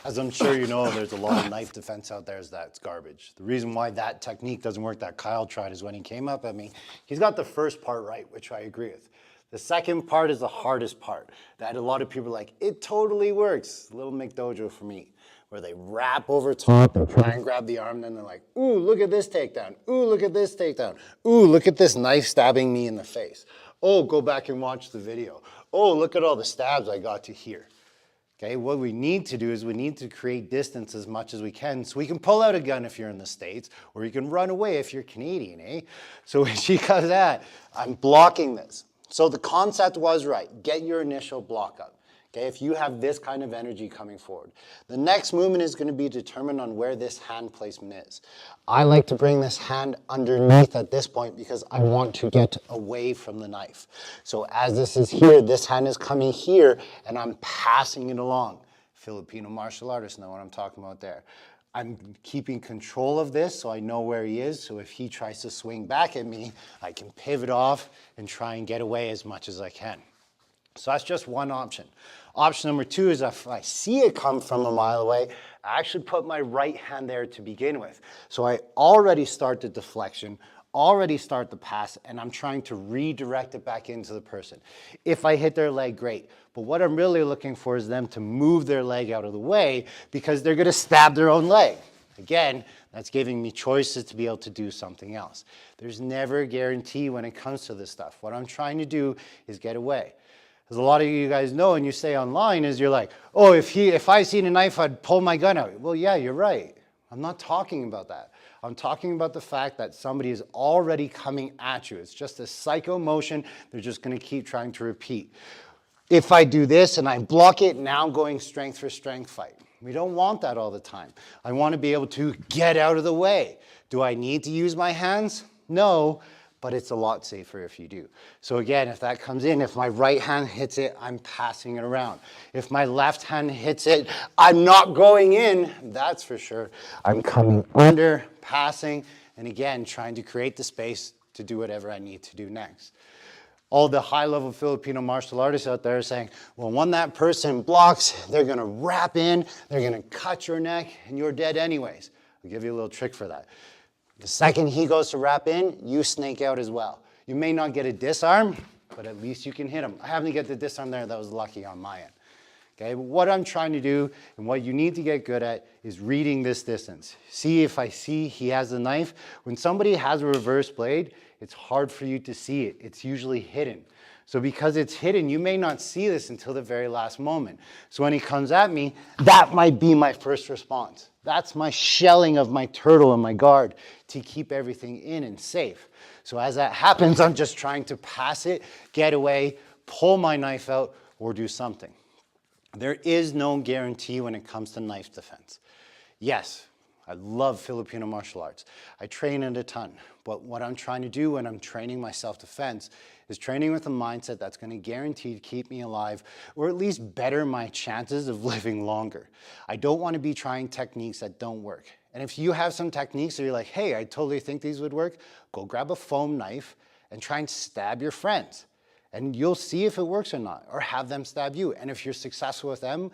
As I'm sure you know, there's a lot of knife defense out there that's garbage. The reason why that technique doesn't work that Kyle tried is when he came up at me, he's got the first part right, which I agree with. The second part is the hardest part that a lot of people are like, it totally works. Little McDojo for me, where they wrap over top and try and grab the arm, and then they're like, ooh, look at this takedown. Ooh, look at this takedown. Ooh, look at this knife stabbing me in the face. Oh, go back and watch the video. Oh, look at all the stabs I got to here. Okay, what we need to do is we need to create distance as much as we can so we can pull out a gun if you're in the States, or you can run away if you're Canadian, eh? So when she comes at, I'm blocking this. So the concept was right. Get your initial block up. Okay, if you have this kind of energy coming forward. The next movement is going to be determined on where this hand placement is. I like to bring this hand underneath at this point because I want to get away from the knife. So as this is here, this hand is coming here and I'm passing it along. Filipino martial artists know what I'm talking about there. I'm keeping control of this so I know where he is. So if he tries to swing back at me, I can pivot off and try and get away as much as I can. So that's just one option. Option number two is if I see it come from a mile away, I actually put my right hand there to begin with. So I already start the deflection, already start the pass, and I'm trying to redirect it back into the person. If I hit their leg, great. But what I'm really looking for is them to move their leg out of the way because they're gonna stab their own leg. Again, that's giving me choices to be able to do something else. There's never a guarantee when it comes to this stuff. What I'm trying to do is get away. As a lot of you guys know and you say online is you're like, oh, if I seen a knife, I'd pull my gun out. Well, yeah, you're right. I'm not talking about that. I'm talking about the fact that somebody is already coming at you. It's just a psycho motion. They're just going to keep trying to repeat. If I do this and I block it, now I'm going strength for strength fight. We don't want that all the time. I want to be able to get out of the way. Do I need to use my hands? No. But it's a lot safer if you do. So again, if that comes in, if my right hand hits it, I'm passing it around. If my left hand hits it, I'm not going in, that's for sure. I'm coming under, passing, and again, trying to create the space to do whatever I need to do next. All the high-level Filipino martial artists out there are saying, well, when that person blocks, they're gonna wrap in, they're gonna cut your neck, and you're dead anyways. I'll give you a little trick for that. The second he goes to wrap in, you snake out as well. You may not get a disarm, but at least you can hit him. I happened to get the disarm there. That was lucky on my end. Okay, but what I'm trying to do and what you need to get good at is reading this distance. See if I see he has a knife. When somebody has a reverse blade, it's hard for you to see it. It's usually hidden. So because it's hidden, you may not see this until the very last moment. So when he comes at me, that might be my first response. That's my shelling of my turtle and my guard to keep everything in and safe. So as that happens, I'm just trying to pass it, get away, pull my knife out, or do something. There is no guarantee when it comes to knife defense. Yes, I love Filipino martial arts. I train it a ton. But what I'm trying to do when I'm training my self-defense is training with a mindset that's going to guarantee to keep me alive or at least better my chances of living longer. I don't want to be trying techniques that don't work. And if you have some techniques that you're like, hey, I totally think these would work, go grab a foam knife and try and stab your friends. And you'll see if it works or not, or have them stab you. And if you're successful with them,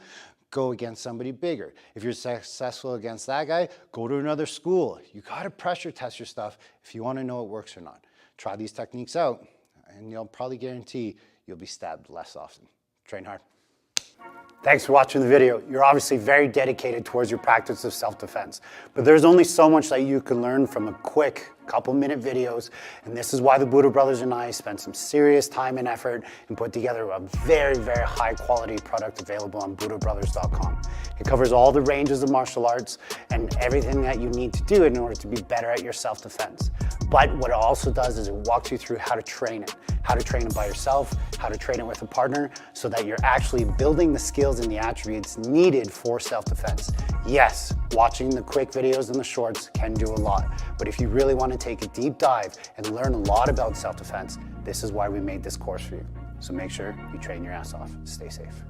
go against somebody bigger. If you're successful against that guy, go to another school. You gotta pressure test your stuff if you wanna know it works or not. Try these techniques out, and you'll probably guarantee you'll be stabbed less often. Train hard. Thanks for watching the video. You're obviously very dedicated towards your practice of self-defense, but there's only so much that you can learn from a quick couple-minute videos, and this is why the Budo Brothers and I spent some serious time and effort and put together a very, very high-quality product available on budobrothers.com. It covers all the ranges of martial arts and everything that you need to do in order to be better at your self-defense. But what it also does is it walks you through how to train it by yourself, how to train it with a partner, so that you're actually building the skills and the attributes needed for self-defense. Yes, watching the quick videos and the shorts can do a lot, but if you really want to take a deep dive and learn a lot about self-defense, this is why we made this course for you. So make sure you train your ass off. Stay safe.